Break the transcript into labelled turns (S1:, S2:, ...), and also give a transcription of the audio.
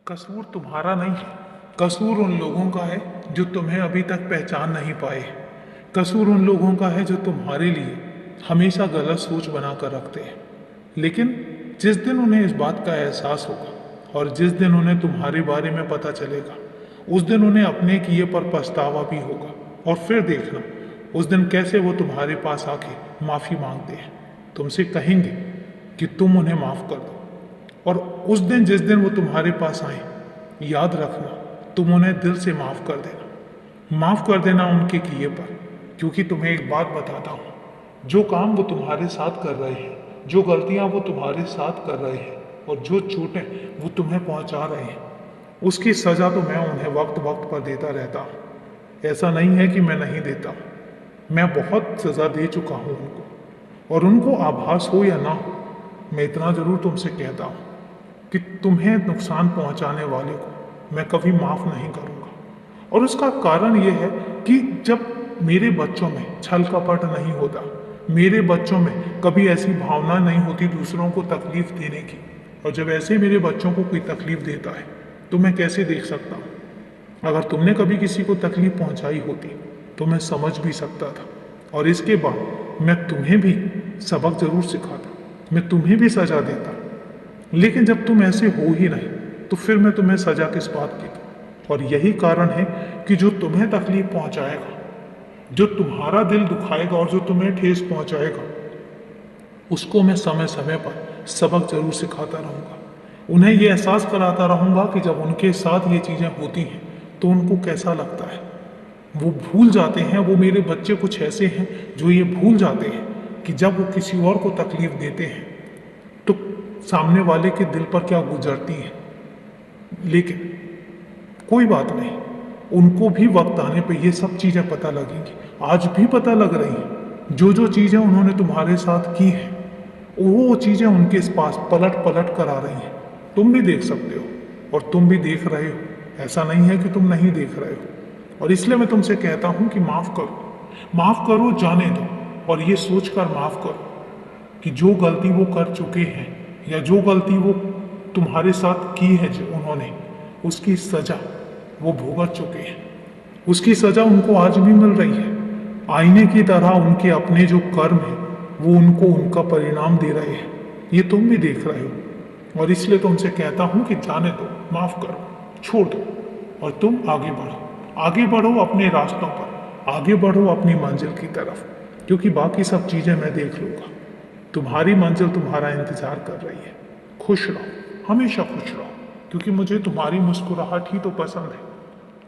S1: कसूर तुम्हारा नहीं, कसूर उन लोगों का है जो तुम्हें अभी तक पहचान नहीं पाए। कसूर उन लोगों का है जो तुम्हारे लिए हमेशा गलत सोच बना कर रखते हैं। लेकिन जिस दिन उन्हें इस बात का एहसास होगा और जिस दिन उन्हें तुम्हारे बारे में पता चलेगा, उस दिन उन्हें अपने किए पर पछतावा भी होगा। और फिर देखना उस दिन कैसे वो तुम्हारे पास आके माफ़ी मांगते हैं, तुमसे कहेंगे कि तुम उन्हें माफ़ कर दो। और उस दिन जिस दिन वो तुम्हारे पास आए, याद रखना तुम उन्हें दिल से माफ़ कर देना। माफ़ कर देना उनके किए पर, क्योंकि तुम्हें एक बात बताता हूँ, जो काम वो तुम्हारे साथ कर रहे हैं, जो गलतियाँ वो तुम्हारे साथ कर रहे हैं और जो चोटें वो तुम्हें पहुँचा रहे हैं, उसकी सज़ा तो मैं उन्हें वक्त वक्त पर देता रहता हूँ। ऐसा नहीं है कि मैं नहीं देता हूँ, मैं बहुत सज़ा दे चुका हूँ उनको। और उनको आभास हो या ना हो, मैं इतना ज़रूर तुमसे कहता हूँ कि तुम्हें नुकसान पहुंचाने वाले को मैं कभी माफ़ नहीं करूंगा। और उसका कारण ये है कि जब मेरे बच्चों में छल कपट नहीं होता, मेरे बच्चों में कभी ऐसी भावना नहीं होती दूसरों को तकलीफ देने की, और जब ऐसे मेरे बच्चों को कोई तकलीफ देता है तो मैं कैसे देख सकता हूँ। अगर तुमने कभी किसी को तकलीफ पहुंचाई होती तो मैं समझ भी सकता था, और इसके बाद मैं तुम्हें भी सबक जरूर सिखाता, मैं तुम्हें भी सजा देता। लेकिन जब तुम ऐसे हो ही नहीं तो फिर मैं तुम्हें सजा किस बात की दूं। और यही कारण है कि जो तुम्हें तकलीफ पहुंचाएगा, जो तुम्हारा दिल दुखाएगा और जो तुम्हें ठेस पहुंचाएगा, उसको मैं समय समय पर सबक जरूर सिखाता रहूंगा। उन्हें यह एहसास कराता रहूंगा कि जब उनके साथ ये चीज़ें होती हैं तो उनको कैसा लगता है। वो भूल जाते हैं, वो मेरे बच्चे कुछ ऐसे हैं जो ये भूल जाते हैं कि जब वो किसी और को तकलीफ देते हैं तो सामने वाले के दिल पर क्या गुजरती है। लेकिन कोई बात नहीं, उनको भी वक्त आने पे ये सब चीज़ें पता लगेंगी। आज भी पता लग रही हैं। जो जो चीज़ें उन्होंने तुम्हारे साथ की हैं, वो चीज़ें उनके पास पलट पलट कर आ रही हैं। तुम भी देख सकते हो और तुम भी देख रहे हो, ऐसा नहीं है कि तुम नहीं देख रहे हो। और इसलिए मैं तुमसे कहता हूँ कि माफ़ करो, जाने दो। और ये सोच कर माफ़ करो कि जो गलती वो कर चुके हैं या जो गलती वो तुम्हारे साथ की है जो उन्होंने, उसकी सज़ा वो भुगत चुके हैं। उसकी सज़ा उनको आज भी मिल रही है। आईने की तरह उनके अपने जो कर्म है वो उनको उनका परिणाम दे रहे हैं। ये तुम भी देख रहे हो। और इसलिए तुमसे कहता हूँ कि जाने दो, माफ़ करो, छोड़ दो और तुम आगे बढ़ो अपने रास्तों पर, आगे बढ़ो अपनी मंजिल की तरफ, क्योंकि बाकी सब चीज़ें मैं देख लूँगा। तुम्हारी मंजिल तुम्हारा इंतजार कर रही है। खुश रहो, हमेशा खुश रहो, क्योंकि मुझे तुम्हारी मुस्कुराहट ही तो पसंद है।